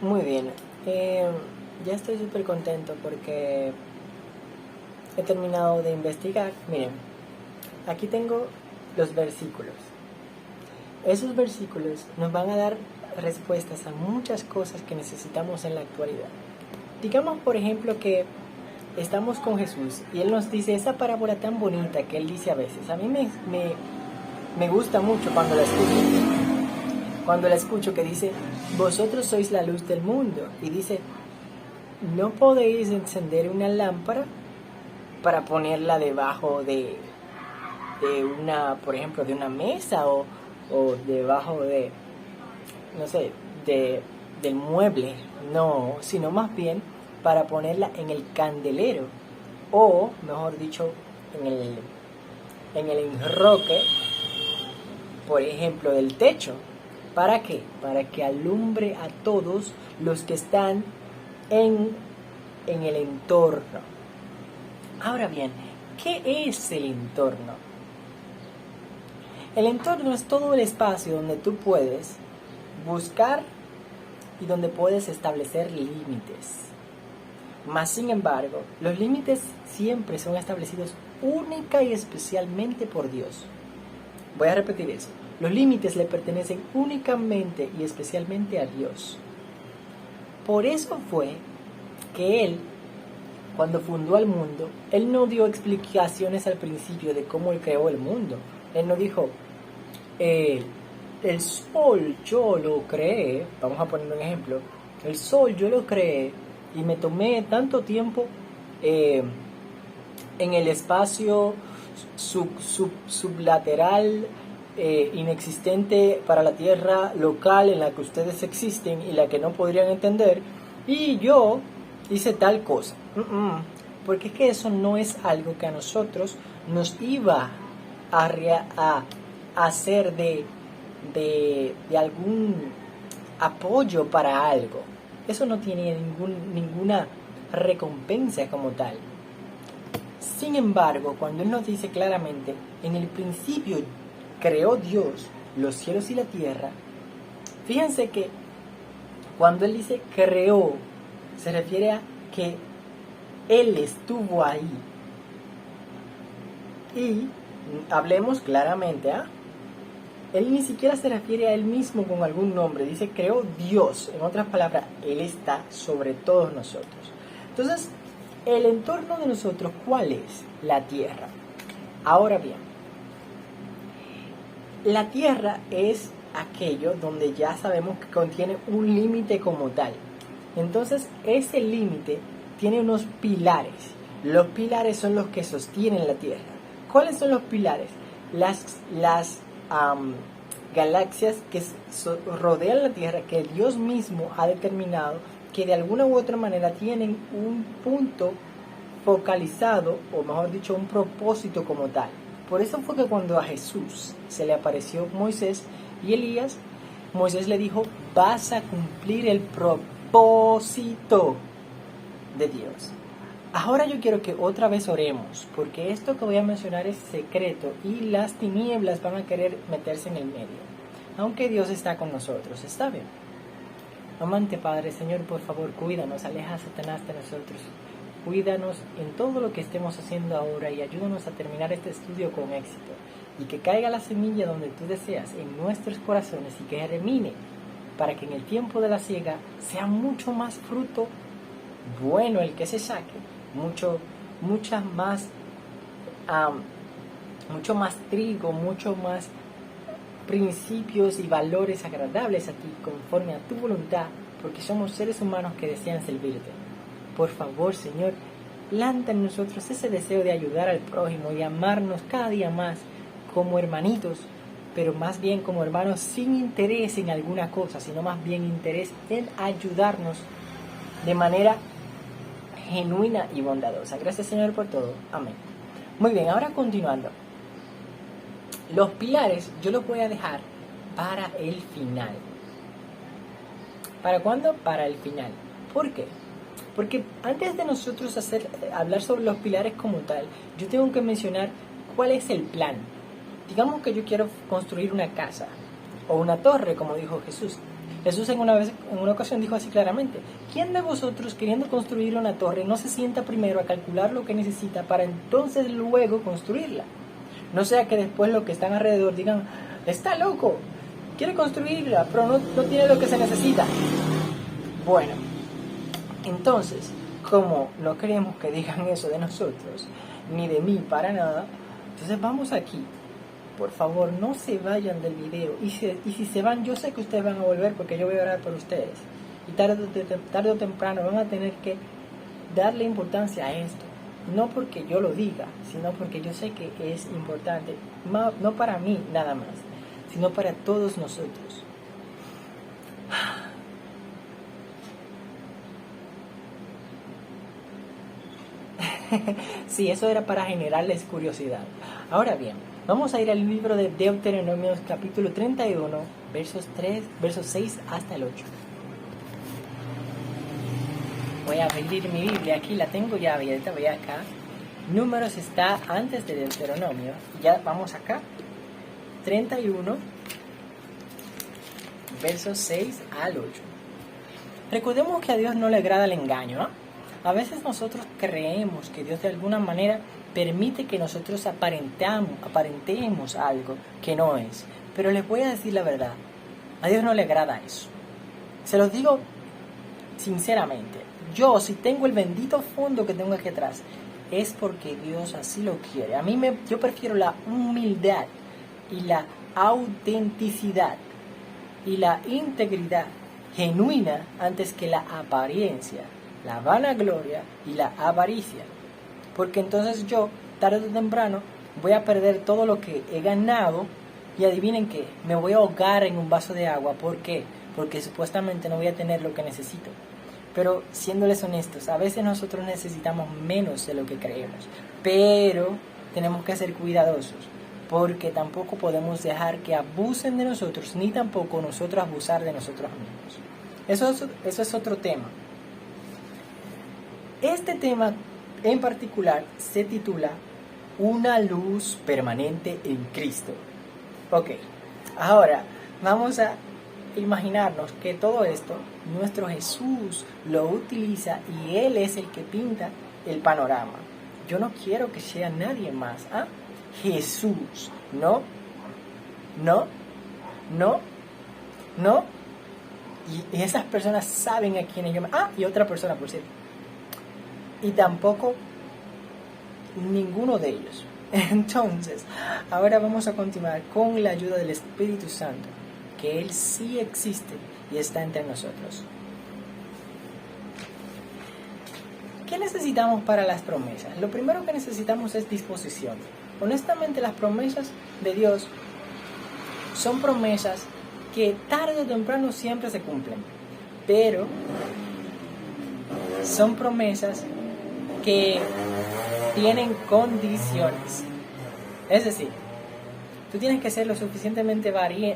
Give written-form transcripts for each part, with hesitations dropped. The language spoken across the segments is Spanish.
Muy bien. Ya estoy súper contento porque he terminado de investigar. Miren, aquí tengo los versículos. Esos versículos nos van a dar respuestas a muchas cosas que necesitamos en la actualidad. Digamos, por ejemplo, que estamos con Jesús y Él nos dice esa parábola tan bonita que Él dice a veces. A mí me gusta mucho cuando la escucho. Cuando la escucho que dice, vosotros sois la luz del mundo. Y dice, no podéis encender una lámpara para ponerla debajo de una, por ejemplo, de una mesa o debajo de, no sé, del mueble. No, sino más bien para ponerla en el candelero. O, mejor dicho, en el enroque, por ejemplo, del techo. ¿Para qué? Para que alumbre a todos los que están en el entorno. Ahora bien, ¿qué es el entorno? El entorno es todo el espacio donde tú puedes buscar y donde puedes establecer límites. Mas, sin embargo, los límites siempre son establecidos única y especialmente por Dios. Voy a repetir eso. Los límites le pertenecen únicamente y especialmente a Dios. Por eso fue que Él, cuando fundó el mundo, Él no dio explicaciones al principio de cómo Él creó el mundo. Él no dijo, el sol yo lo creé, vamos a poner un ejemplo, el sol yo lo creé y me tomé tanto tiempo en el espacio sublateral inexistente para la Tierra local en la que ustedes existen y la que no podrían entender, y yo hice tal cosa. Porque es que eso no es algo que a nosotros nos iba a hacer de algún apoyo para algo. Eso no tiene ninguna recompensa como tal. Sin embargo, cuando Él nos dice claramente, en el principio creó Dios los cielos y la tierra, fíjense que cuando Él dice creó, se refiere a que Él estuvo ahí. Y hablemos claramente, Él ni siquiera se refiere a Él mismo con algún nombre, dice creó Dios. En otras palabras, Él está sobre todos nosotros. Entonces, el entorno de nosotros, ¿cuál es? La tierra. Ahora bien, la tierra es aquello donde ya sabemos que contiene un límite como tal. Entonces, ese límite tiene unos pilares. Los pilares son los que sostienen la tierra. ¿Cuáles son los pilares? Las galaxias que rodean la tierra, que Dios mismo ha determinado que de alguna u otra manera tienen un punto focalizado, o mejor dicho, un propósito como tal. Por eso fue que cuando a Jesús se le apareció Moisés y Elías, Moisés le dijo, vas a cumplir el propósito de Dios. Ahora yo quiero que otra vez oremos, porque esto que voy a mencionar es secreto y las tinieblas van a querer meterse en el medio. Aunque Dios está con nosotros, ¿está bien? Amante Padre, Señor, por favor, cuídanos, aleja a Satanás de nosotros. Cuídanos en todo lo que estemos haciendo ahora y ayúdanos a terminar este estudio con éxito. Y que caiga la semilla donde tú deseas, en nuestros corazones, y que germine, para que en el tiempo de la siega sea mucho más fruto bueno el que se saque, mucho más trigo, mucho más principios y valores agradables a ti, conforme a tu voluntad, porque somos seres humanos que desean servirte. Por favor, Señor, planta en nosotros ese deseo de ayudar al prójimo y amarnos cada día más como hermanitos, pero más bien como hermanos sin interés en alguna cosa, sino más bien interés en ayudarnos de manera genuina y bondadosa. Gracias, Señor, por todo. Amén. Muy bien, ahora continuando. Los pilares yo los voy a dejar para el final. ¿Para cuándo? Para el final. ¿Por qué? Porque antes de nosotros hablar sobre los pilares como tal, yo tengo que mencionar cuál es el plan. Digamos que yo quiero construir una casa o una torre, como dijo Jesús. Jesús en una ocasión dijo así claramente: ¿quién de vosotros, queriendo construir una torre, no se sienta primero a calcular lo que necesita para entonces luego construirla? No sea que después los que están alrededor digan: está loco, quiere construirla, pero no tiene lo que se necesita. Bueno, entonces, como no queremos que digan eso de nosotros, ni de mí para nada, entonces vamos aquí. Por favor, no se vayan del video. Y si se van, yo sé que ustedes van a volver porque yo voy a orar por ustedes. Y tarde o temprano van a tener que darle importancia a esto. No porque yo lo diga, sino porque yo sé que es importante. No para mí nada más, sino para todos nosotros. Sí, eso era para generarles curiosidad. Ahora bien, vamos a ir al libro de Deuteronomio, capítulo 31, versos 6 hasta el 8. Voy a abrir mi Biblia, aquí la tengo ya abierta, voy acá. Números está antes de Deuteronomio, ya vamos acá. 31, versos 6 al 8. Recordemos que a Dios no le agrada el engaño, ¿no? A veces nosotros creemos que Dios de alguna manera permite que nosotros aparentemos algo que no es. Pero les voy a decir la verdad, a Dios no le agrada eso. Se los digo sinceramente, yo si tengo el bendito fondo que tengo aquí atrás, es porque Dios así lo quiere. Yo prefiero la humildad y la autenticidad y la integridad genuina antes que la apariencia, la vanagloria y la avaricia. Porque entonces yo, tarde o temprano, voy a perder todo lo que he ganado y adivinen qué, me voy a ahogar en un vaso de agua. ¿Por qué? Porque supuestamente no voy a tener lo que necesito. Pero siéndoles honestos, a veces nosotros necesitamos menos de lo que creemos. Pero tenemos que ser cuidadosos, porque tampoco podemos dejar que abusen de nosotros, ni tampoco nosotros abusar de nosotros mismos. Eso es otro tema. Este tema en particular se titula Una luz permanente en Cristo. Ok, ahora vamos a imaginarnos que todo esto nuestro Jesús lo utiliza y Él es el que pinta el panorama. Yo no quiero que sea nadie más. Jesús, no. Y esas personas saben a quiénes yo me... y otra persona, por cierto. Y tampoco ninguno de ellos. Entonces, ahora vamos a continuar con la ayuda del Espíritu Santo, que Él sí existe y está entre nosotros. ¿Qué necesitamos para las promesas? Lo primero que necesitamos es disposición. Honestamente, las promesas de Dios son promesas que tarde o temprano siempre se cumplen, pero son promesas que tienen condiciones. Es decir, tú tienes que ser lo suficientemente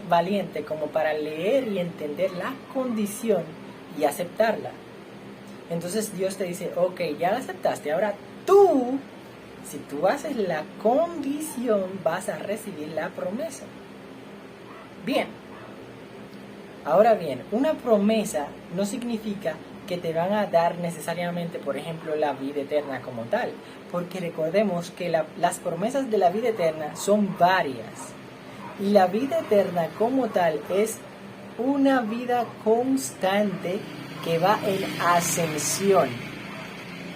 valiente como para leer y entender la condición y aceptarla. Entonces Dios te dice, ok, ya la aceptaste, ahora tú, si tú haces la condición, vas a recibir la promesa. Bien, ahora bien, una promesa no significa que te van a dar necesariamente, por ejemplo, la vida eterna como tal, porque recordemos que las promesas de la vida eterna son varias, y la vida eterna como tal es una vida constante que va en ascensión.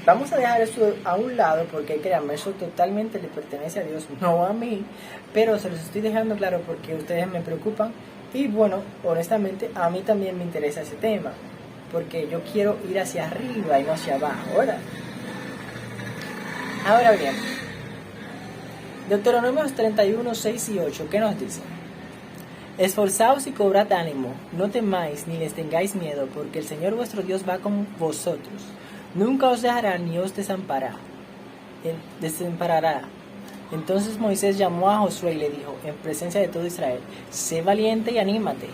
Vamos a dejar eso a un lado porque créanme, eso totalmente le pertenece a Dios, no a mí, pero se los estoy dejando claro porque ustedes me preocupan y bueno, honestamente a mí también me interesa ese tema, porque yo quiero ir hacia arriba y no hacia abajo. Ahora bien, Deuteronomio 31, 6 y 8, ¿qué nos dice? Esforzaos y cobrad ánimo, no temáis ni les tengáis miedo, porque el Señor vuestro Dios va con vosotros. Nunca os dejará ni os desamparará. Entonces Moisés llamó a Josué y le dijo, en presencia de todo Israel, sé valiente y anímate,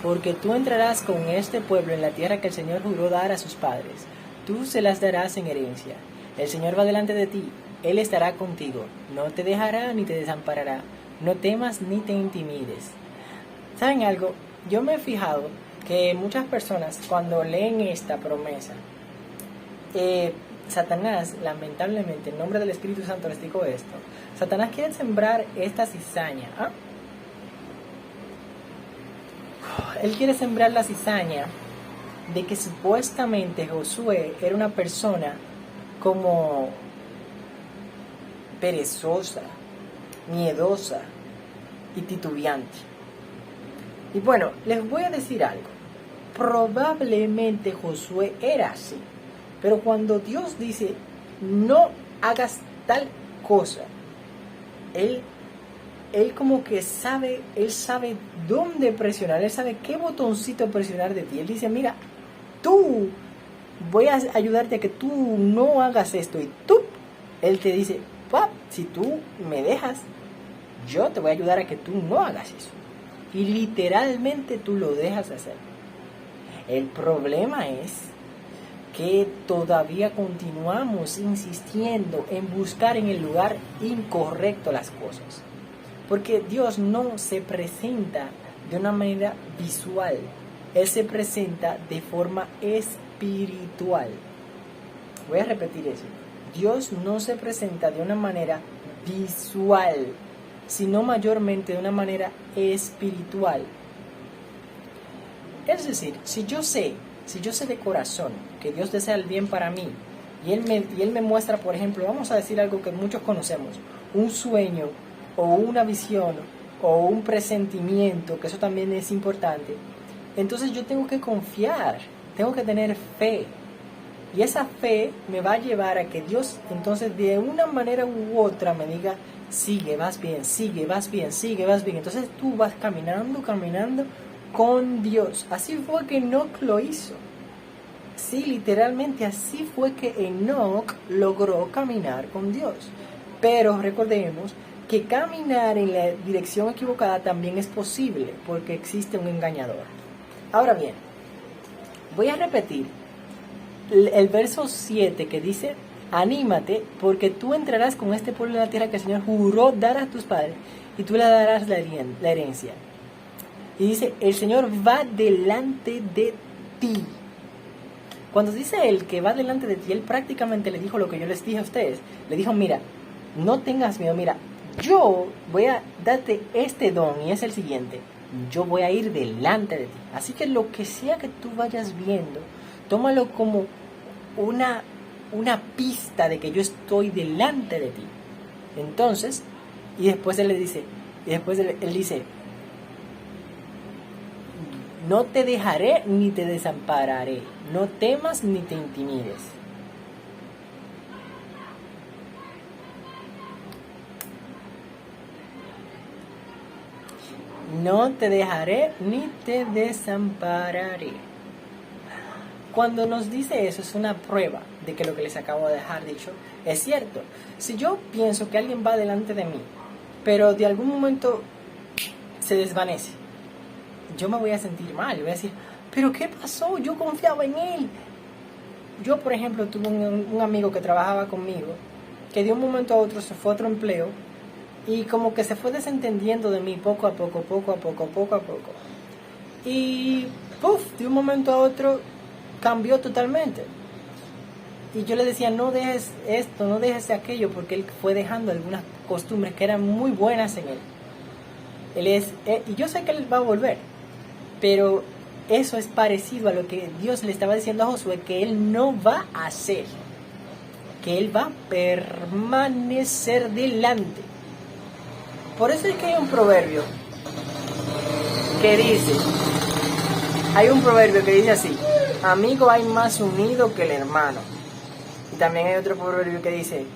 porque tú entrarás con este pueblo en la tierra que el Señor juró dar a sus padres. Tú se las darás en herencia. El Señor va delante de ti, Él estará contigo, no te dejará ni te desamparará. No temas ni te intimides. ¿Saben algo? Yo me he fijado que muchas personas cuando leen esta promesa, Satanás, lamentablemente, en nombre del Espíritu Santo les digo esto, Satanás quiere sembrar esta cizaña. Él quiere sembrar la cizaña de que supuestamente Josué era una persona como perezosa, miedosa y titubeante. Y bueno, les voy a decir algo. Probablemente Josué era así. Pero cuando Dios dice, no hagas tal cosa, Él como que sabe, Él sabe dónde presionar, Él sabe qué botoncito presionar de ti. Él dice, mira, tú, voy a ayudarte a que tú no hagas esto. Y tú, Él te dice, si tú me dejas, yo te voy a ayudar a que tú no hagas eso. Y literalmente tú lo dejas hacer. El problema es que todavía continuamos insistiendo en buscar en el lugar incorrecto las cosas. Porque Dios no se presenta de una manera visual. Él se presenta de forma espiritual. Voy a repetir eso. Dios no se presenta de una manera visual, sino mayormente de una manera espiritual. Es decir, si yo sé de corazón que Dios desea el bien para mí, y Él me muestra, por ejemplo, vamos a decir algo que muchos conocemos, un sueño, o una visión, o un presentimiento, que eso también es importante, entonces yo tengo que confiar, tengo que tener fe. Y esa fe me va a llevar a que Dios, entonces, de una manera u otra me diga, sigue, vas bien, sigue, vas bien, sigue, vas bien. Entonces tú vas caminando con Dios. Así fue que Enoch lo hizo. Sí, literalmente así fue que Enoch logró caminar con Dios. Pero recordemos que caminar en la dirección equivocada también es posible, porque existe un engañador. Ahora bien, voy a repetir el verso 7 que dice, anímate, porque tú entrarás con este pueblo en la tierra que el Señor juró dar a tus padres, y tú le darás la herencia. Y dice, el Señor va delante de ti. Cuando dice Él que va delante de ti, Él prácticamente le dijo lo que yo les dije a ustedes. Le dijo, mira, no tengas miedo, mira, yo voy a darte este don, y es el siguiente, yo voy a ir delante de ti. Así que lo que sea que tú vayas viendo, tómalo como una pista de que yo estoy delante de ti. Entonces, y después él dice, no te dejaré ni te desampararé, no temas ni te intimides. No te dejaré ni te desampararé. Cuando nos dice eso es una prueba de que lo que les acabo de dejar dicho es cierto. Si yo pienso que alguien va delante de mí, pero de algún momento se desvanece, yo me voy a sentir mal, voy a decir, ¿pero qué pasó? Yo confiaba en él. Yo, por ejemplo, tuve un amigo que trabajaba conmigo, que de un momento a otro se fue a otro empleo, y como que se fue desentendiendo de mí poco a poco. Y, de un momento a otro, cambió totalmente. Y yo le decía, no dejes esto, no dejes aquello, porque él fue dejando algunas costumbres que eran muy buenas en él. Y yo sé que él va a volver, pero eso es parecido a lo que Dios le estaba diciendo a Josué, que él no va a hacer, que él va a permanecer delante. Por eso es que hay un proverbio que dice, así, amigo hay más unido que el hermano. Y también hay otro proverbio que dice,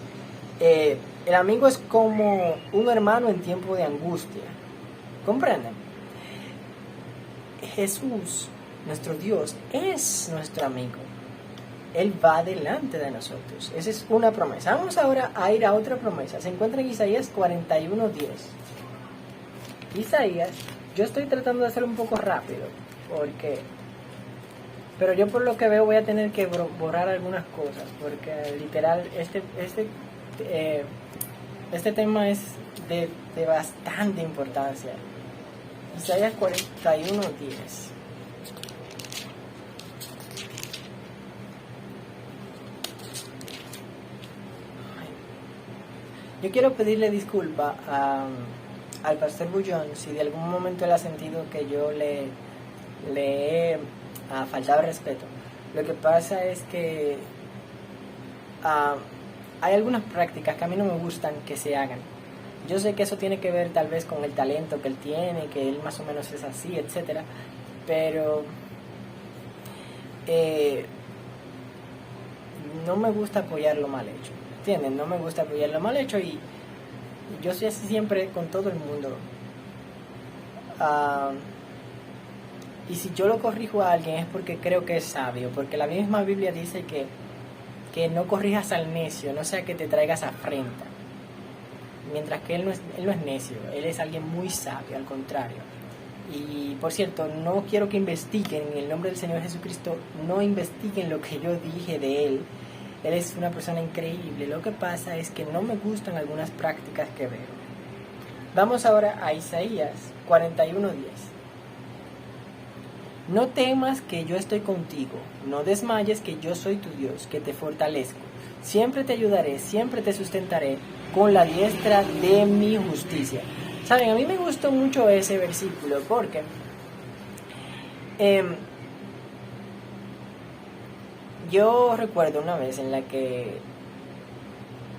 el amigo es como un hermano en tiempo de angustia. ¿Comprenden? Jesús, nuestro Dios, es nuestro amigo. Él va delante de nosotros. Esa es una promesa. Vamos ahora a ir a otra promesa. Se encuentra en Isaías 41:10. Isaías, yo estoy tratando de hacerlo un poco rápido, pero yo por lo que veo voy a tener que borrar algunas cosas, porque literal este tema es de bastante importancia. Isaías 41:10. Yo quiero pedirle disculpa al pastor Bullón si de algún momento él ha sentido que yo le he faltado respeto. Lo que pasa es que hay algunas prácticas que a mí no me gustan que se hagan. Yo sé que eso tiene que ver tal vez con el talento que él tiene, que él más o menos es así, etcétera, pero no me gusta apoyar lo mal hecho, ¿entienden? No me gusta apoyar lo mal hecho y yo soy así siempre con todo el mundo. Y si yo lo corrijo a alguien es porque creo que es sabio, porque la misma Biblia dice que no corrijas al necio, no sea que te traigas afrenta. Mientras que él no es necio, él es alguien muy sabio, al contrario. Y por cierto, no quiero que investiguen en el nombre del Señor Jesucristo, no investiguen lo que yo dije de él. Él es una persona increíble. Lo que pasa es que no me gustan algunas prácticas que veo. Vamos ahora a Isaías 41:10. No temas que yo estoy contigo, no desmayes que yo soy tu Dios, que te fortalezco. Siempre te ayudaré, siempre te sustentaré con la diestra de mi justicia. Saben, a mí me gustó mucho ese versículo porque yo recuerdo una vez en la que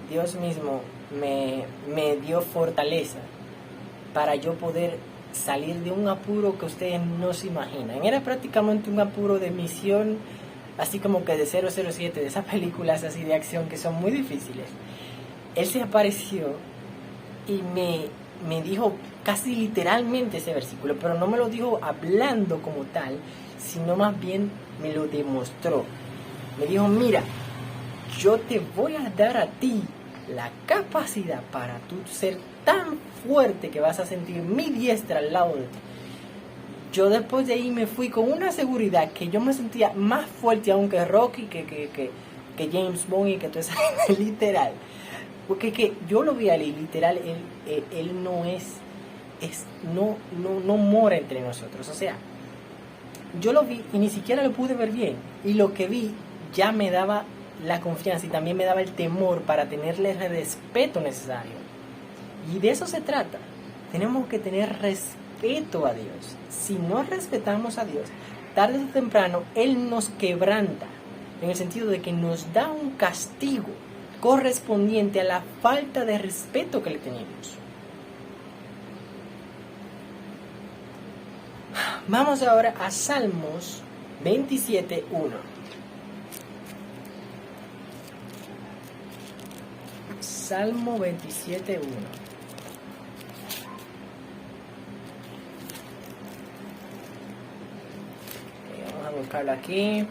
Dios mismo me dio fortaleza para yo poder salir de un apuro que ustedes no se imaginan. Era prácticamente un apuro de misión, así como que de 007, de esas películas así de acción que son muy difíciles. Él se apareció y me dijo casi literalmente ese versículo, pero no me lo dijo hablando como tal, sino más bien me lo demostró. Me dijo, mira, yo te voy a dar a ti la capacidad para tú ser tan fuerte que vas a sentir mi diestra al lado de ti. Yo después de ahí me fui con una seguridad que yo me sentía más fuerte aún que Rocky, que James Bond y que toda esa gente, literal. Porque que yo lo vi a él, literal, él no mora entre nosotros. O sea, yo lo vi y ni siquiera lo pude ver bien. Y lo que vi ya me daba la confianza y también me daba el temor para tenerle el respeto necesario. Y de eso se trata. Tenemos que tener respeto a Dios. Si no respetamos a Dios, tarde o temprano Él nos quebranta, en el sentido de que nos da un castigo correspondiente a la falta de respeto que le tenemos. Vamos ahora a Salmos 27:1. Salmo 27:1. Vamos a buscarlo aquí.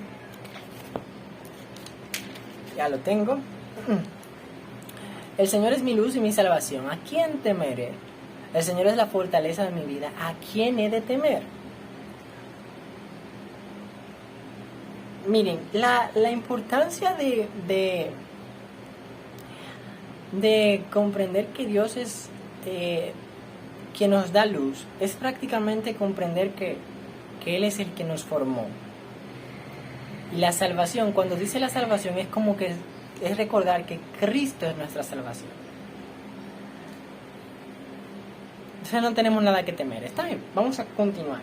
Ya lo tengo. El Señor es mi luz y mi salvación. ¿A quién temeré? El Señor es la fortaleza de mi vida. ¿A quién he de temer? Miren, la importancia de comprender que Dios es quien nos da luz es prácticamente comprender que Él es el que nos formó. Y la salvación, cuando dice la salvación, es como que es recordar que Cristo es nuestra salvación. Entonces no tenemos nada que temer. Está bien, vamos a continuar.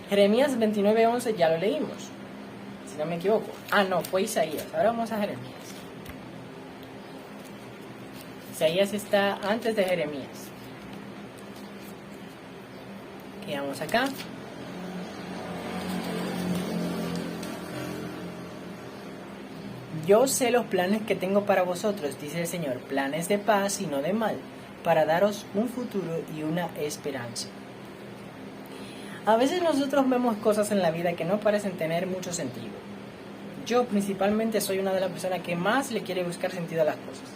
Jeremías 29:11 ya lo leímos, si no me equivoco. No, fue Isaías. Ahora vamos a Jeremías. Isaías está antes de Jeremías. Quedamos acá. Yo sé los planes que tengo para vosotros, dice el Señor, planes de paz y no de mal, para daros un futuro y una esperanza. A veces nosotros vemos cosas en la vida que no parecen tener mucho sentido. Yo principalmente soy una de las personas que más le quiere buscar sentido a las cosas.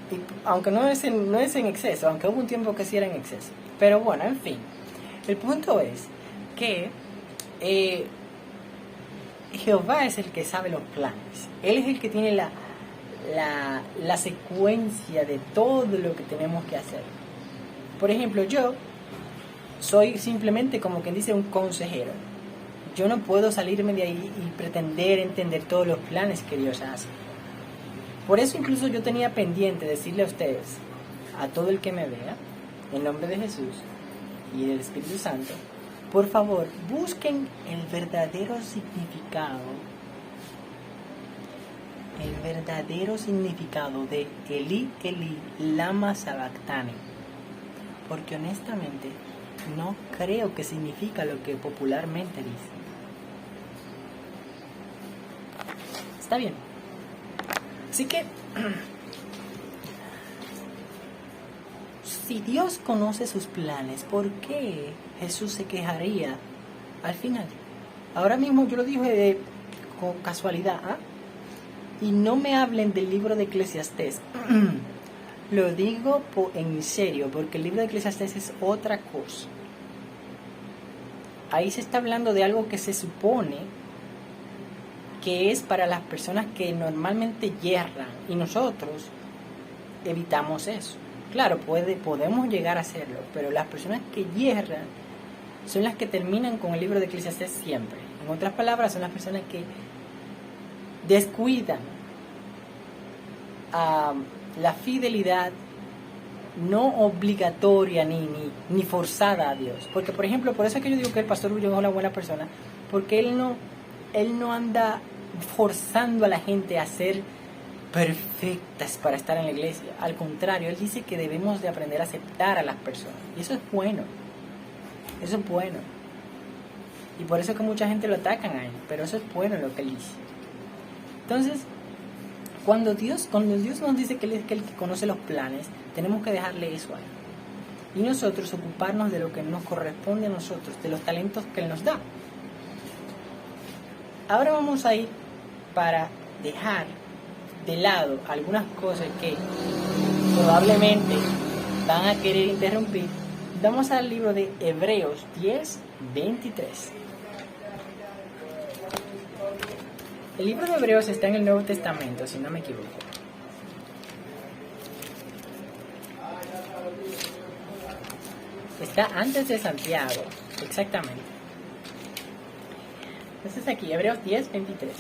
Y aunque no es en exceso, aunque hubo un tiempo que sí era en exceso. Pero bueno, en fin. El punto es que Jehová es el que sabe los planes. Él es el que tiene la secuencia de todo lo que tenemos que hacer. Por ejemplo, yo soy simplemente, como quien dice, un consejero. Yo no puedo salirme de ahí y pretender entender todos los planes que Dios hace. Por eso incluso yo tenía pendiente decirle a ustedes, a todo el que me vea, en nombre de Jesús y del Espíritu Santo, por favor, busquen el verdadero significado de Eli, Eli, lama sabactani. Porque honestamente no creo que significa lo que popularmente dice. Está bien. Así que, si Dios conoce sus planes, ¿por qué Jesús se quejaría al final? Ahora mismo yo lo dije con casualidad, ¿ah? Y no me hablen del libro de Eclesiastés. Lo digo en serio, porque el libro de Eclesiastés es otra cosa. Ahí se está hablando de algo que se supone que es para las personas que normalmente yerran, y nosotros evitamos eso. Claro, podemos llegar a hacerlo, pero las personas que yerran son las que terminan con el libro de Eclesiastés siempre. En otras palabras, son las personas que descuidan la fidelidad no obligatoria ni forzada a Dios. Porque, por ejemplo, por eso es que yo digo que el pastor Ulloa es una buena persona, porque él no anda forzando a la gente a ser perfectas para estar en la iglesia. Al contrario, él dice que debemos de aprender a aceptar a las personas. Y eso es bueno. Eso es bueno. Y por eso es que mucha gente lo atacan a él. Pero eso es bueno lo que él dice. Entonces, cuando Dios nos dice que Él es el que conoce los planes, tenemos que dejarle eso a Él. Y nosotros ocuparnos de lo que nos corresponde a nosotros, de los talentos que Él nos da. Ahora vamos a ir para dejar de lado algunas cosas que probablemente van a querer interrumpir. Vamos al libro de Hebreos 10:23. El libro de Hebreos está en el Nuevo Testamento, si no me equivoco. Está antes de Santiago, exactamente. Entonces aquí, Hebreos 10:23.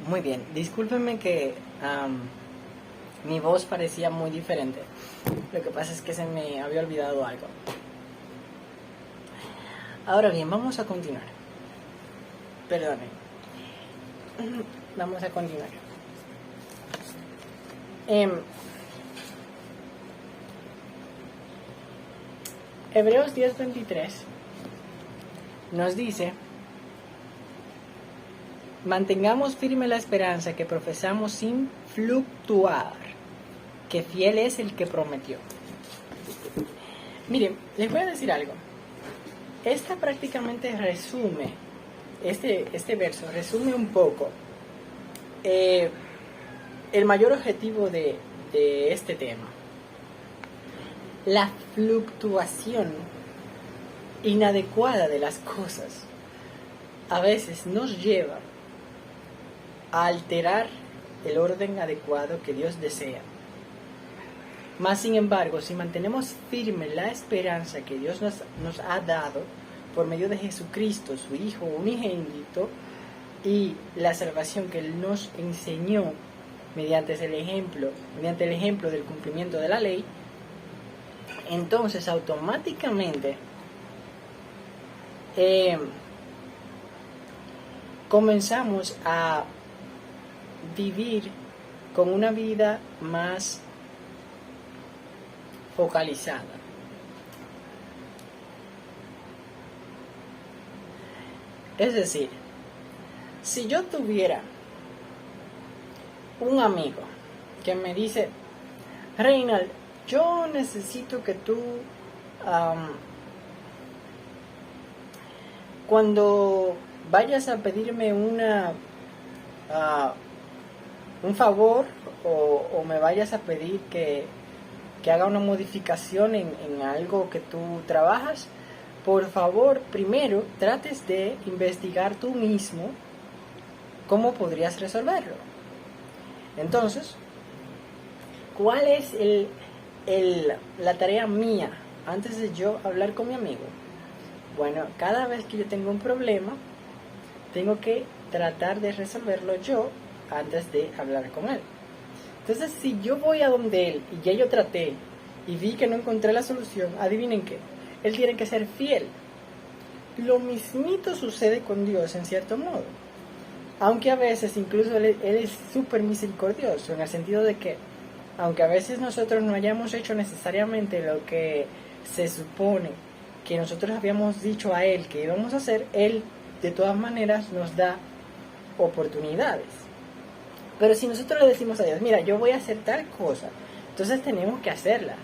Muy bien, discúlpenme que mi voz parecía muy diferente. Lo que pasa es que se me había olvidado algo. Ahora bien, vamos a continuar. Perdonen. Vamos a continuar. Hebreos 10:23 nos dice: mantengamos firme la esperanza que profesamos sin fluctuar, que fiel es el que prometió. Miren, les voy a decir algo. Esta prácticamente resume, este verso resume un poco el mayor objetivo de este tema. La fluctuación inadecuada de las cosas a veces nos lleva a alterar el orden adecuado que Dios desea. Mas, sin embargo, si mantenemos firme la esperanza que Dios nos ha dado por medio de Jesucristo, su Hijo unigénito, y la salvación que Él nos enseñó mediante el ejemplo del cumplimiento de la ley, entonces automáticamente comenzamos a vivir con una vida más focalizada. Es decir, si yo tuviera un amigo que me dice: Reinald, yo necesito que tú cuando vayas a pedirme un favor o me vayas a pedir que haga una modificación en algo que tú trabajas, por favor, primero trates de investigar tú mismo cómo podrías resolverlo. Entonces, ¿cuál es la tarea mía antes de yo hablar con mi amigo? Bueno, cada vez que yo tengo un problema, tengo que tratar de resolverlo yo antes de hablar con él. Entonces, si yo voy a donde él y ya yo traté y vi que no encontré la solución, adivinen qué, él tiene que ser fiel. Lo mismito sucede con Dios en cierto modo. Aunque a veces incluso él es súper misericordioso, en el sentido de que, aunque a veces nosotros no hayamos hecho necesariamente lo que se supone que nosotros habíamos dicho a él que íbamos a hacer, él de todas maneras nos da oportunidades. Pero si nosotros le decimos a Dios, mira, yo voy a hacer tal cosa, entonces tenemos que hacerla.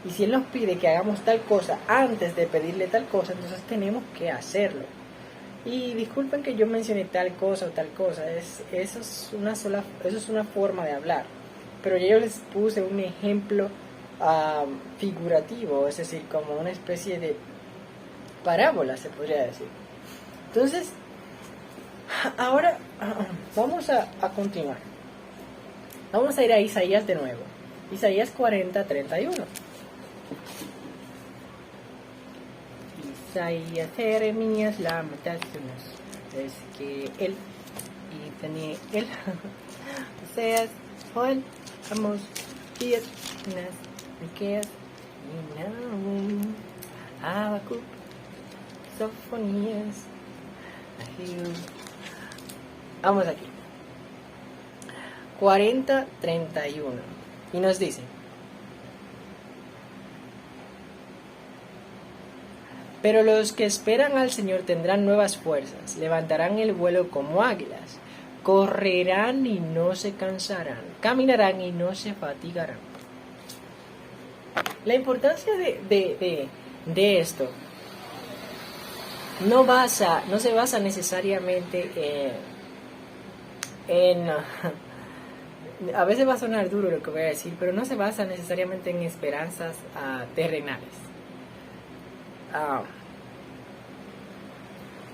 Y si Él nos pide que hagamos tal cosa antes de pedirle tal cosa, entonces tenemos que hacerlo. Y disculpen que yo mencione tal cosa o tal cosa, eso es una forma de hablar. Pero yo les puse un ejemplo figurativo, es decir, como una especie de parábola, se podría decir. Entonces, ahora vamos a continuar. Vamos a ir a Isaías de nuevo. Isaías 40:31. Isaías, Jeremías, Lamentaciones, Ezequiel y Daniel, Oseas, Joel, Amos, Díaz, Miqueas, y Nahum, Habacuc, Sofonías, Ageo. Vamos aquí. 40:31. Y nos dice: pero los que esperan al Señor tendrán nuevas fuerzas, levantarán el vuelo como águilas, correrán y no se cansarán, caminarán y no se fatigarán. La importancia de esto no se basa necesariamente en a veces va a sonar duro lo que voy a decir, pero no se basa necesariamente en esperanzas terrenales.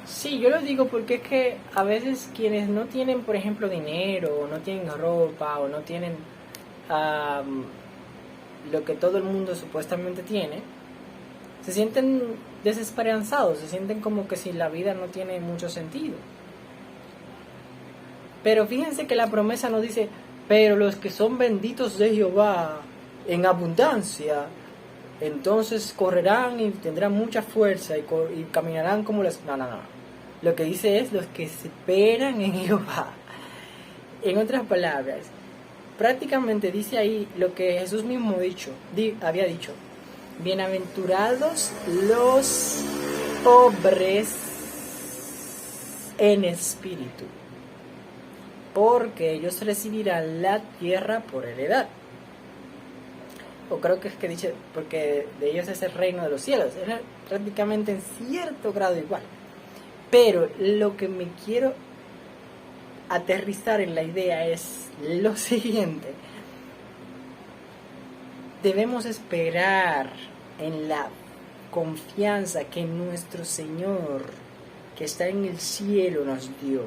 Sí, yo lo digo porque es que a veces quienes no tienen, por ejemplo, dinero, o no tienen ropa, o no tienen lo que todo el mundo supuestamente tiene, se sienten desesperanzados, se sienten como que si la vida no tiene mucho sentido. Pero fíjense que la promesa nos dice: pero los que son benditos de Jehová en abundancia, entonces correrán y tendrán mucha fuerza y caminarán como las... No. Lo que dice es los que esperan en Jehová. En otras palabras, prácticamente dice ahí lo que Jesús mismo había dicho. Bienaventurados los pobres en espíritu, porque ellos recibirán la tierra por heredad. O creo que es que dice, porque de ellos es el reino de los cielos. Era prácticamente en cierto grado igual. Pero lo que me quiero aterrizar en la idea es lo siguiente: debemos esperar en la confianza que nuestro Señor, que está en el cielo, nos dio.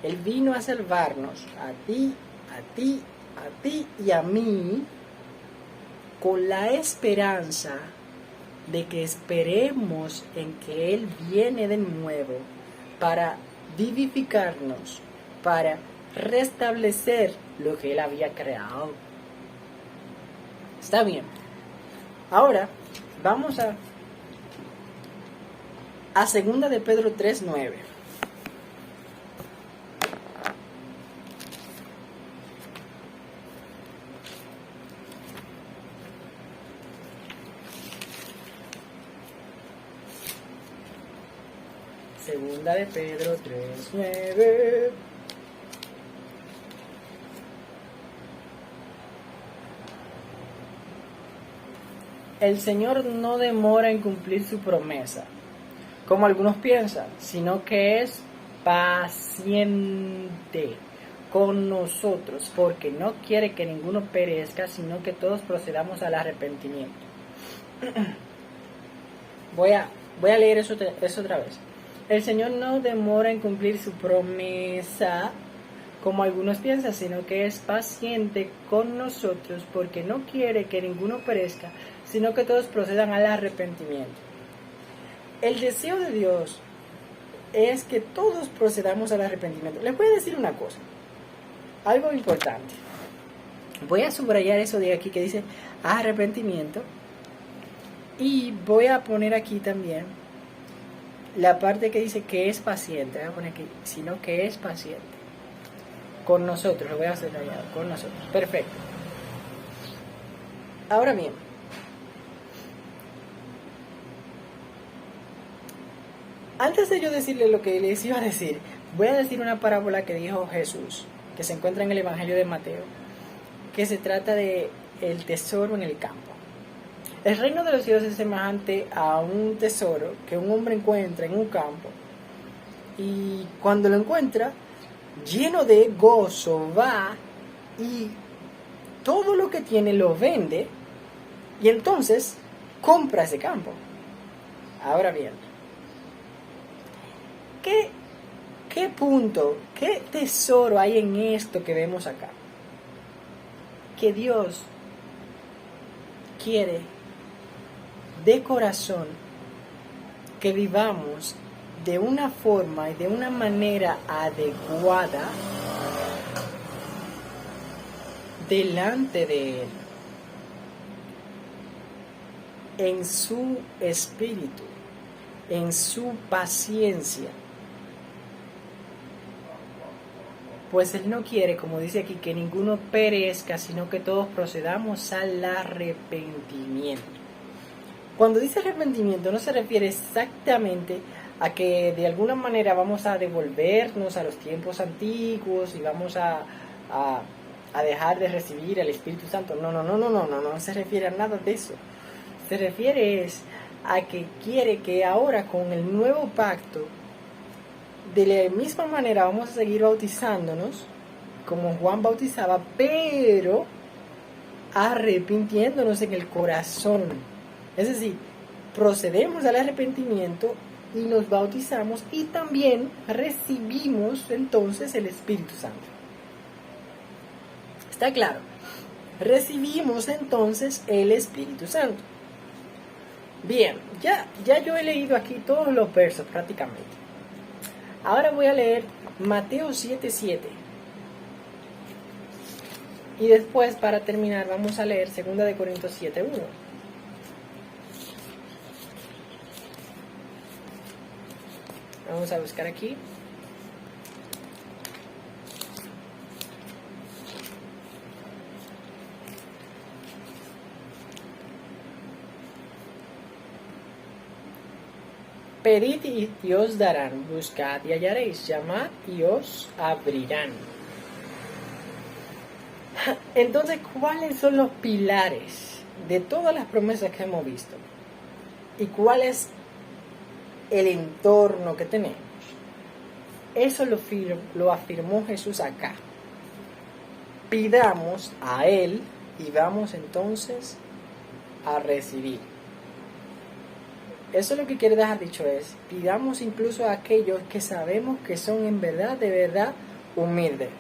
Él vino a salvarnos, a ti y a mí, con la esperanza de que esperemos en que Él viene de nuevo para vivificarnos, para restablecer lo que Él había creado. Está bien. Ahora vamos a 2 de Pedro 3:9. Segunda de Pedro 3:9. El Señor no demora en cumplir su promesa, como algunos piensan, sino que es paciente con nosotros, porque no quiere que ninguno perezca, sino que todos procedamos al arrepentimiento. Voy a leer eso otra vez. El Señor no demora en cumplir su promesa, como algunos piensan, sino que es paciente con nosotros, porque no quiere que ninguno perezca, sino que todos procedan al arrepentimiento. el deseo de Dios es que todos procedamos al arrepentimiento. Les voy a decir una cosa, algo importante. Voy a subrayar eso de aquí que dice arrepentimiento. Y voy a poner aquí también la parte que dice que es paciente. Voy a poner aquí, sino que es paciente. Con nosotros, lo voy a hacer allá, con nosotros. Perfecto. Ahora bien, antes de yo decirle lo que les iba a decir, voy a decir una parábola que dijo Jesús, que se encuentra en el Evangelio de Mateo, que se trata de el tesoro en el campo. El reino de los cielos es semejante a un tesoro que un hombre encuentra en un campo, y cuando lo encuentra, lleno de gozo, va y todo lo que tiene lo vende, y entonces compra ese campo. Ahora bien, ¿qué punto, qué tesoro hay en esto que vemos acá? Que Dios quiere de corazón que vivamos de una forma y de una manera adecuada delante de Él, en su espíritu, en su paciencia. Pues Él no quiere, como dice aquí, que ninguno perezca, sino que todos procedamos al arrepentimiento. Cuando dice arrepentimiento no se refiere exactamente a que de alguna manera vamos a devolvernos a los tiempos antiguos y vamos a dejar de recibir el Espíritu Santo. No se refiere a nada de eso. Se refiere a que quiere que ahora con el nuevo pacto, de la misma manera vamos a seguir bautizándonos como Juan bautizaba, pero arrepintiéndonos en el corazón. Es decir, procedemos al arrepentimiento y nos bautizamos y también recibimos entonces el Espíritu Santo. ¿Está claro? Recibimos entonces el Espíritu Santo. Bien, ya yo he leído aquí todos los versos prácticamente. Ahora voy a leer Mateo 7:7. Y después, para terminar, vamos a leer 2 Corintios 7:1. Vamos a buscar aquí. Pedid y os darán, buscad y hallaréis, llamad y os abrirán. Entonces, ¿cuáles son los pilares de todas las promesas que hemos visto? ¿Y cuál es el entorno que tenemos? Eso lo afirmó Jesús acá. Pidamos a Él y vamos entonces a recibir. Eso lo que quiere dejar dicho es, pidamos incluso a aquellos que sabemos que son en verdad, de verdad, humildes.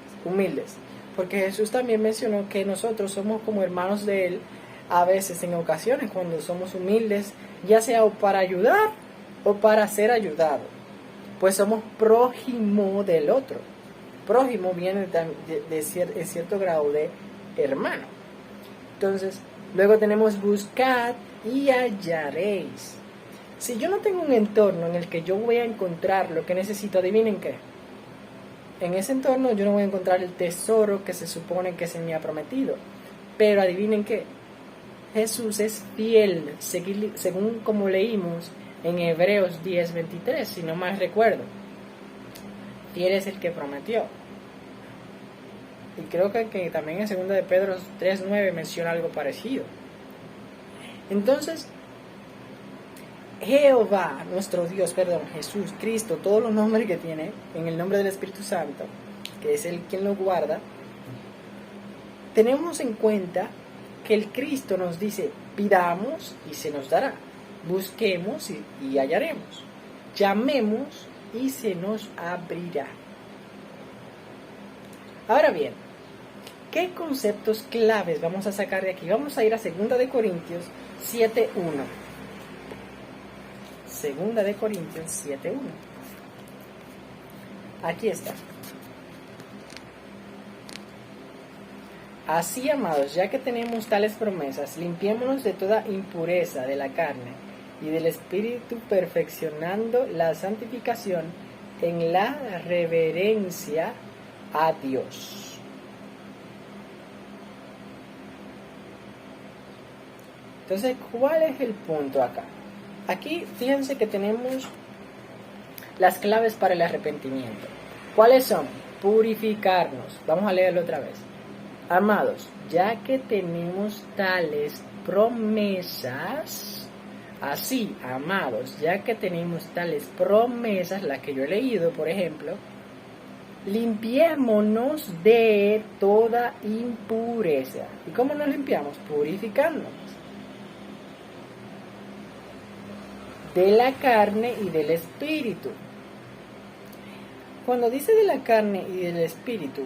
Porque Jesús también mencionó que nosotros somos como hermanos de Él, a veces, en ocasiones, cuando somos humildes, ya sea para ayudar o para ser ayudado. Pues somos prójimo del otro. Prójimo viene en cierto grado de hermano. Entonces, luego tenemos buscad y hallaréis. Si yo no tengo un entorno en el que yo voy a encontrar lo que necesito, adivinen qué. En ese entorno yo no voy a encontrar el tesoro que se supone que se me ha prometido. Pero adivinen qué. Jesús es fiel, según como leímos en Hebreos 10:23, si no mal recuerdo. Fiel es el que prometió. Y creo que también en 2 de Pedro 3:9 menciona algo parecido. Entonces, Jehová, nuestro Dios, Jesús, Cristo, todos los nombres que tiene, en el nombre del Espíritu Santo, que es Él quien lo guarda, tenemos en cuenta que el Cristo nos dice, pidamos y se nos dará, busquemos y hallaremos, llamemos y se nos abrirá. Ahora bien, ¿qué conceptos claves vamos a sacar de aquí? Vamos a ir a 2 de Corintios 7:1. 2 de Corintios 7:1. Aquí está. Así, amados, ya que tenemos tales promesas, limpiémonos de toda impureza de la carne y del espíritu, perfeccionando la santificación en la reverencia a Dios. Entonces, ¿cuál es el punto acá? Aquí, fíjense que tenemos las claves para el arrepentimiento. ¿Cuáles son? Purificarnos. Vamos a leerlo otra vez. Amados, ya que tenemos tales promesas, así, amados, ya que tenemos tales promesas, las que yo he leído, por ejemplo, limpiémonos de toda impureza. ¿Y cómo nos limpiamos? Purificándonos de la carne y del espíritu. Cuando dice de la carne y del espíritu,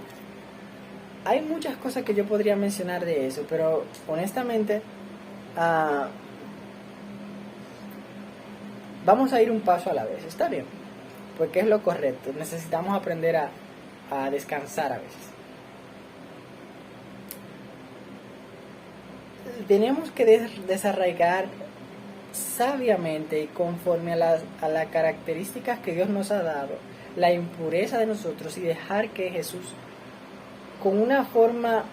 hay muchas cosas que yo podría mencionar de eso, pero honestamente vamos a ir un paso a la vez, ¿está bien? Porque es lo correcto, necesitamos aprender a descansar a veces. Tenemos que desarraigar sabiamente y conforme a las características que Dios nos ha dado, la impureza de nosotros y dejar que Jesús, con una forma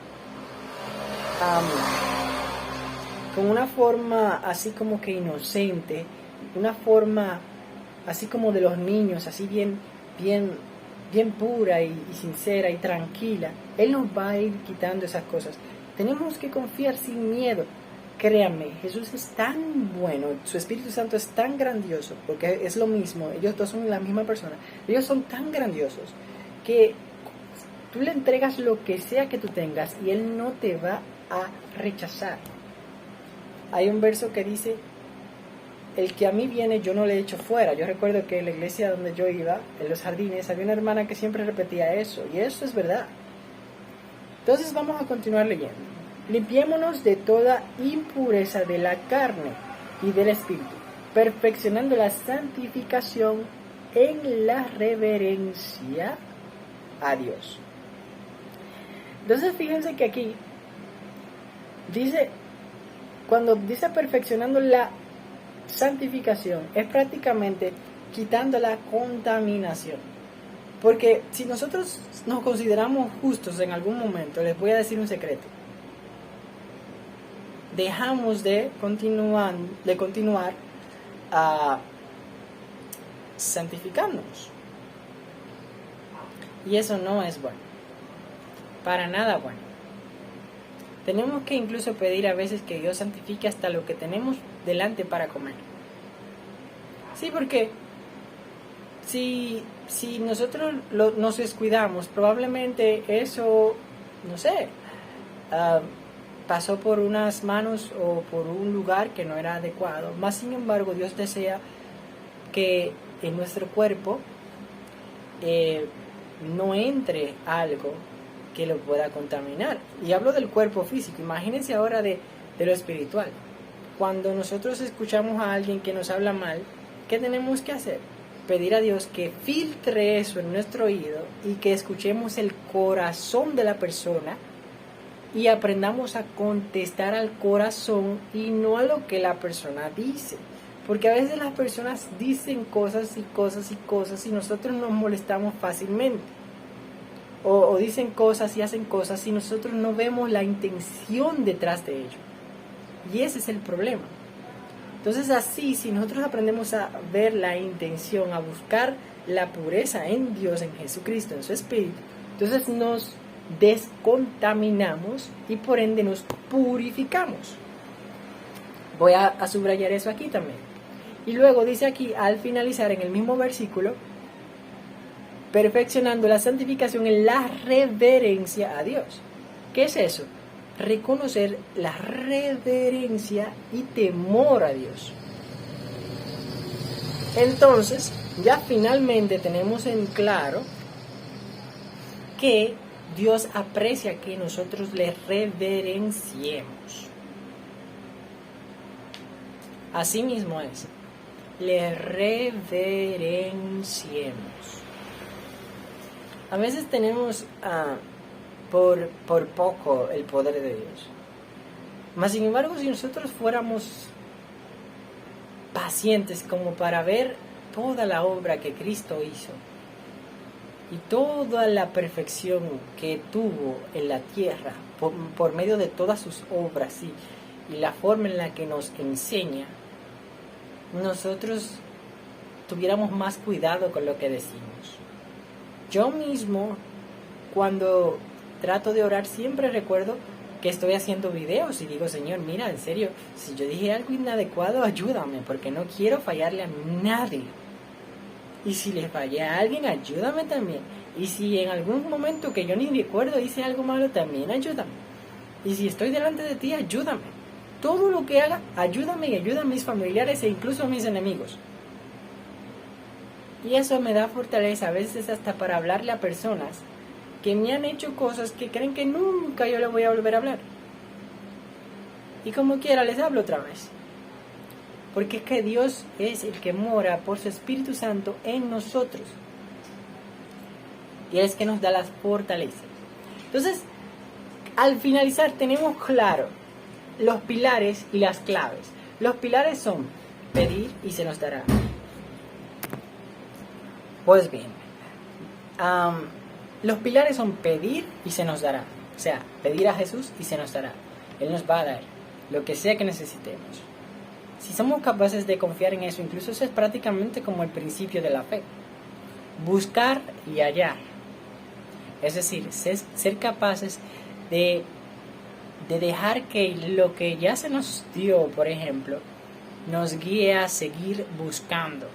así como que inocente, una forma así como de los niños, así bien pura y sincera y tranquila, Él nos va a ir quitando esas cosas. Tenemos que confiar sin miedo. Créanme, Jesús es tan bueno, su Espíritu Santo es tan grandioso, porque es lo mismo, ellos dos son la misma persona, ellos son tan grandiosos que tú le entregas lo que sea que tú tengas y Él no te va a rechazar. Hay un verso que dice, el que a mí viene yo no le echo fuera. Yo recuerdo que en la iglesia donde yo iba, en los jardines, había una hermana que siempre repetía eso, y eso es verdad. Entonces vamos a continuar leyendo. Limpiémonos de toda impureza de la carne y del espíritu, perfeccionando la santificación en la reverencia a Dios. Entonces fíjense que aquí dice, cuando dice perfeccionando la santificación, es prácticamente quitando la contaminación. Porque si nosotros nos consideramos justos en algún momento, les voy a decir un secreto. Dejamos de continuar a santificarnos. Y eso no es bueno. Para nada bueno. Tenemos que incluso pedir a veces que Dios santifique hasta lo que tenemos delante para comer. Sí, porque si nosotros nos descuidamos, probablemente eso, no sé, pasó por unas manos o por un lugar que no era adecuado. Más sin embargo, Dios desea que en nuestro cuerpo no entre algo que lo pueda contaminar. Y hablo del cuerpo físico. Imagínense ahora de lo espiritual. Cuando nosotros escuchamos a alguien que nos habla mal, ¿qué tenemos que hacer? Pedir a Dios que filtre eso en nuestro oído y que escuchemos el corazón de la persona y aprendamos a contestar al corazón y no a lo que la persona dice. Porque a veces las personas dicen cosas y cosas y cosas y nosotros nos molestamos fácilmente. O dicen cosas y hacen cosas y nosotros no vemos la intención detrás de ello. Y ese es el problema. Entonces así, si nosotros aprendemos a ver la intención, a buscar la pureza en Dios, en Jesucristo, en su Espíritu, entonces nos descontaminamos y por ende nos purificamos. Voy a subrayar eso aquí también. Y luego dice aquí, al finalizar en el mismo versículo, perfeccionando la santificación en la reverencia a Dios. ¿Qué es eso? Reconocer la reverencia y temor a Dios. Entonces, ya finalmente tenemos en claro que Dios aprecia que nosotros le reverenciemos. Así mismo es. le reverenciemos. A veces tenemos por poco el poder de Dios. Mas sin embargo, si nosotros fuéramos pacientes como para ver toda la obra que Cristo hizo y toda la perfección que tuvo en la tierra por medio de todas sus obras y la forma en la que nos enseña, nosotros tuviéramos más cuidado con lo que decimos. Yo mismo, cuando trato de orar, siempre recuerdo que estoy haciendo videos y digo, Señor, mira, en serio, si yo dije algo inadecuado, ayúdame, porque no quiero fallarle a nadie. Y si le fallé a alguien, ayúdame también. Y si en algún momento que yo ni recuerdo hice algo malo, también ayúdame. Y si estoy delante de ti, ayúdame. Todo lo que haga, ayúdame y ayuda a mis familiares e incluso a mis enemigos. Y eso me da fortaleza, a veces hasta para hablarle a personas que me han hecho cosas que creen que nunca yo les voy a volver a hablar. Y como quiera les hablo otra vez. Porque es que Dios es el que mora por su Espíritu Santo en nosotros. Y es que nos da las fortalezas. Entonces, al finalizar tenemos claro los pilares y las claves. Los pilares son pedir y se nos dará. Pues bien, los pilares son pedir y se nos dará. O sea, pedir a Jesús y se nos dará. Él nos va a dar lo que sea que necesitemos. Si somos capaces de confiar en eso, incluso eso es prácticamente como el principio de la fe. Buscar y hallar. Es decir, ser capaces de dejar que lo que ya se nos dio, por ejemplo, nos guíe a seguir buscando.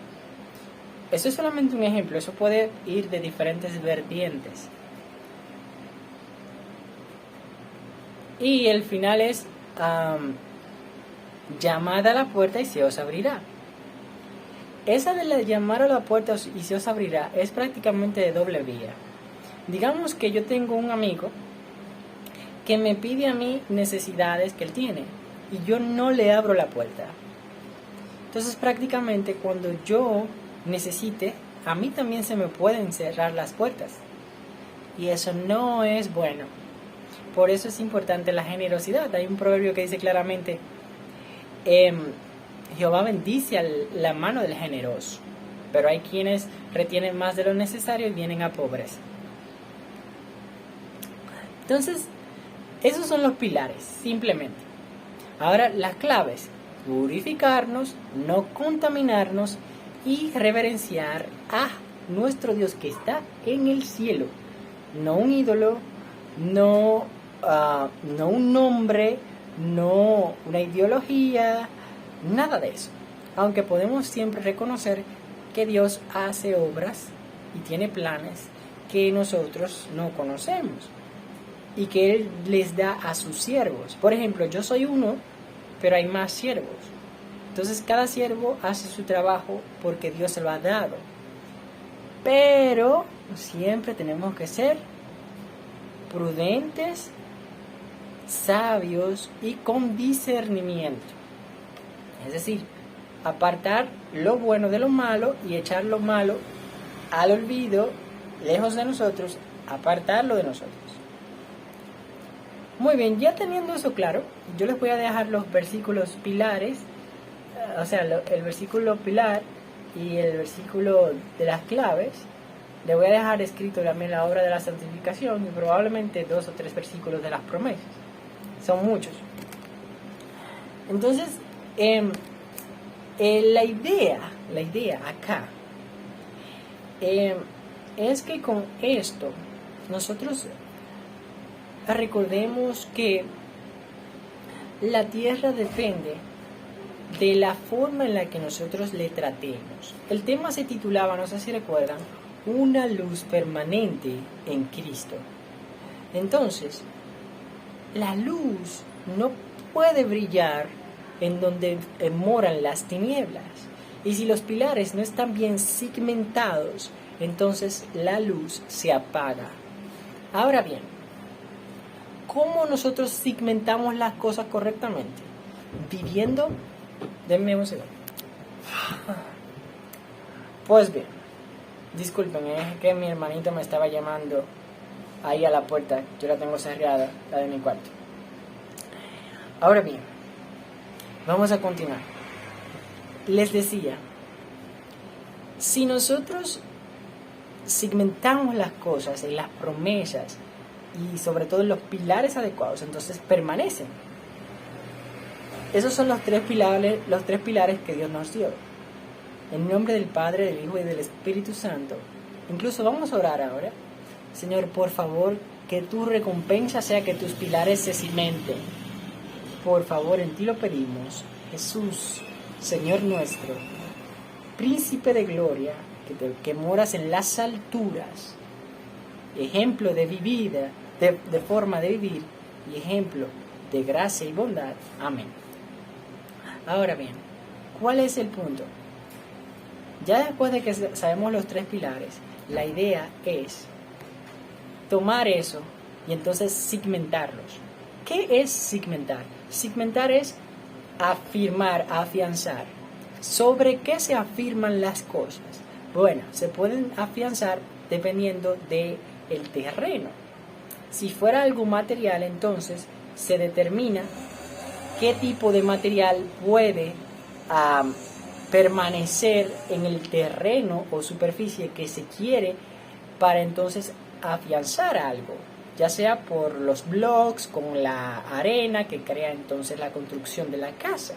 Eso es solamente un ejemplo, eso puede ir de diferentes vertientes. Y el final es llamad a la puerta y se os abrirá. Esa de la llamar a la puerta y se os abrirá es prácticamente de doble vía. Digamos que yo tengo un amigo que me pide a mí necesidades que él tiene y yo no le abro la puerta. Entonces prácticamente cuando yo necesite, a mí también se me pueden cerrar las puertas. Y eso no es bueno. Por eso es importante la generosidad. Hay un proverbio que dice claramente, Jehová bendice a la mano del generoso, pero hay quienes retienen más de lo necesario y vienen a pobreza. Entonces, esos son los pilares, simplemente. Ahora, las claves: purificarnos, no contaminarnos y reverenciar a nuestro Dios que está en el cielo. No un ídolo, no un nombre, no una ideología, nada de eso. Aunque podemos siempre reconocer que Dios hace obras y tiene planes que nosotros no conocemos y que Él les da a sus siervos. Por ejemplo, yo soy uno, pero hay más siervos. Entonces cada siervo hace su trabajo porque Dios se lo ha dado. Pero siempre tenemos que ser prudentes, sabios y con discernimiento. Es decir, apartar lo bueno de lo malo y echar lo malo al olvido, lejos de nosotros, apartarlo de nosotros. Muy bien, ya teniendo eso claro, yo les voy a dejar los versículos pilares, o sea, el versículo pilar y el versículo de las claves. Le voy a dejar escrito también la obra de la santificación y probablemente 2 o 3 versículos de las promesas. Son muchos. Entonces, la idea acá es que con esto nosotros recordemos que la tierra depende de la forma en la que nosotros le tratemos. El tema se titulaba, no sé si recuerdan, una luz permanente en Cristo. Entonces, la luz no puede brillar en donde moran las tinieblas. Y si los pilares no están bien segmentados, entonces la luz se apaga. Ahora bien, ¿cómo nosotros segmentamos las cosas correctamente? Viviendo, denme un segundo. Pues bien, disculpen, es que mi hermanito me estaba llamando ahí a la puerta. Yo la tengo cerrada, la de mi cuarto. Ahora bien, vamos a continuar. Les decía, si nosotros segmentamos las cosas en las promesas y sobre todo en los pilares adecuados, entonces permanecen. Esos son los tres pilares que Dios nos dio. En nombre del Padre, del Hijo y del Espíritu Santo. Incluso vamos a orar ahora. Señor, por favor, que tu recompensa sea que tus pilares se cimenten. Por favor, en ti lo pedimos. Jesús, Señor nuestro, Príncipe de gloria, que moras en las alturas, ejemplo de vivir, de forma de vivir y ejemplo de gracia y bondad. Amén. Ahora bien, ¿cuál es el punto? Ya después de que sabemos los tres pilares, la idea es tomar eso y entonces segmentarlos. ¿Qué es segmentar? Segmentar es afirmar, afianzar. ¿Sobre qué se afirman las cosas? Bueno, se pueden afianzar dependiendo del terreno. Si fuera algo material, entonces se determina qué tipo de material puede permanecer en el terreno o superficie que se quiere para entonces afianzar algo, ya sea por los blocks, con la arena que crea entonces la construcción de la casa.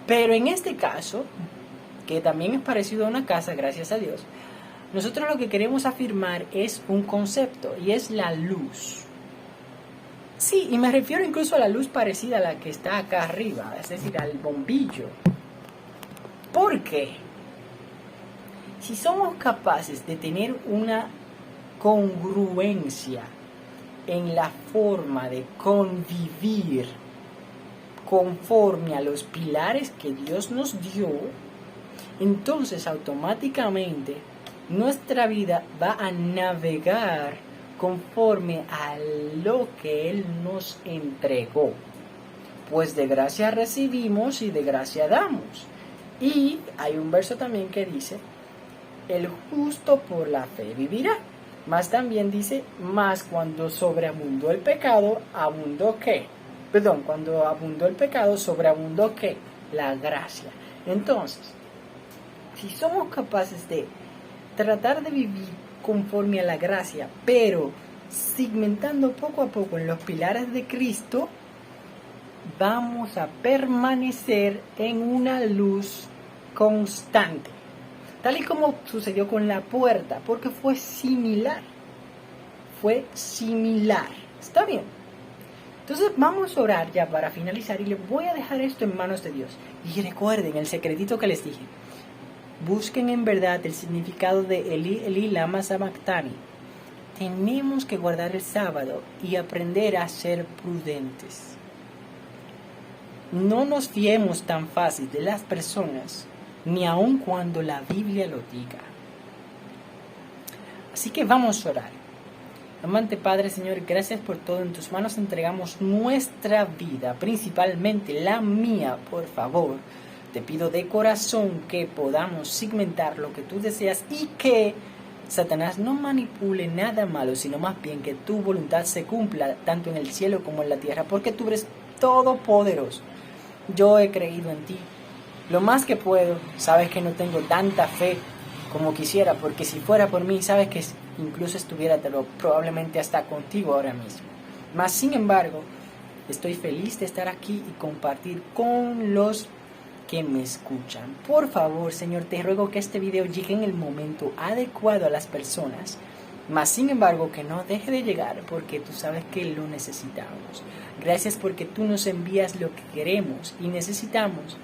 Pero en este caso, que también es parecido a una casa, gracias a Dios, nosotros lo que queremos afirmar es un concepto y es la luz. Sí, y me refiero incluso a la luz parecida a la que está acá arriba, es decir, al bombillo. ¿Por qué? Si somos capaces de tener una congruencia en la forma de convivir conforme a los pilares que Dios nos dio, entonces automáticamente nuestra vida va a navegar conforme a lo que Él nos entregó. Pues de gracia recibimos y de gracia damos. Y hay un verso también que dice, el justo por la fe vivirá. Más también dice, más cuando sobreabundó el pecado, abundó ¿qué? Perdón, cuando abundó el pecado, sobreabundó ¿qué? La gracia. Entonces, si somos capaces de tratar de vivir conforme a la gracia, pero segmentando poco a poco en los pilares de Cristo, vamos a permanecer en una luz constante, tal y como sucedió con la puerta, porque fue similar, ¿está bien? Entonces vamos a orar ya para finalizar y les voy a dejar esto en manos de Dios. Y recuerden el secretito que les dije. Busquen en verdad el significado de Eli lama sabactani. Tenemos que guardar el sábado y aprender a ser prudentes. No nos fiemos tan fácil de las personas, ni aun cuando la Biblia lo diga. Así que vamos a orar. Amante Padre, Señor, gracias por todo. En tus manos entregamos nuestra vida, principalmente la mía, por favor. Te pido de corazón que podamos segmentar lo que tú deseas y que Satanás no manipule nada malo, sino más bien que tu voluntad se cumpla tanto en el cielo como en la tierra, porque tú eres todopoderoso. Yo he creído en ti lo más que puedo. Sabes que no tengo tanta fe como quisiera, porque si fuera por mí, sabes que incluso estuviera probablemente hasta contigo ahora mismo. Mas sin embargo, estoy feliz de estar aquí y compartir con los que me escuchan. Por favor, Señor, te ruego que este video llegue en el momento adecuado a las personas, mas sin embargo que no deje de llegar, porque tú sabes que lo necesitamos. Gracias porque tú nos envías lo que queremos y necesitamos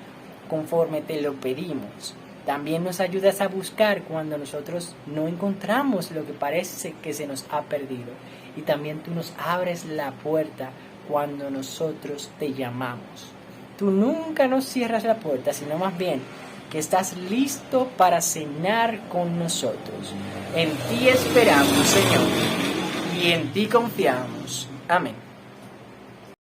conforme te lo pedimos. También nos ayudas a buscar cuando nosotros no encontramos lo que parece que se nos ha perdido. Y también tú nos abres la puerta cuando nosotros te llamamos. Tú nunca nos cierras la puerta, sino más bien que estás listo para cenar con nosotros. En ti esperamos, Señor, y en ti confiamos. Amén.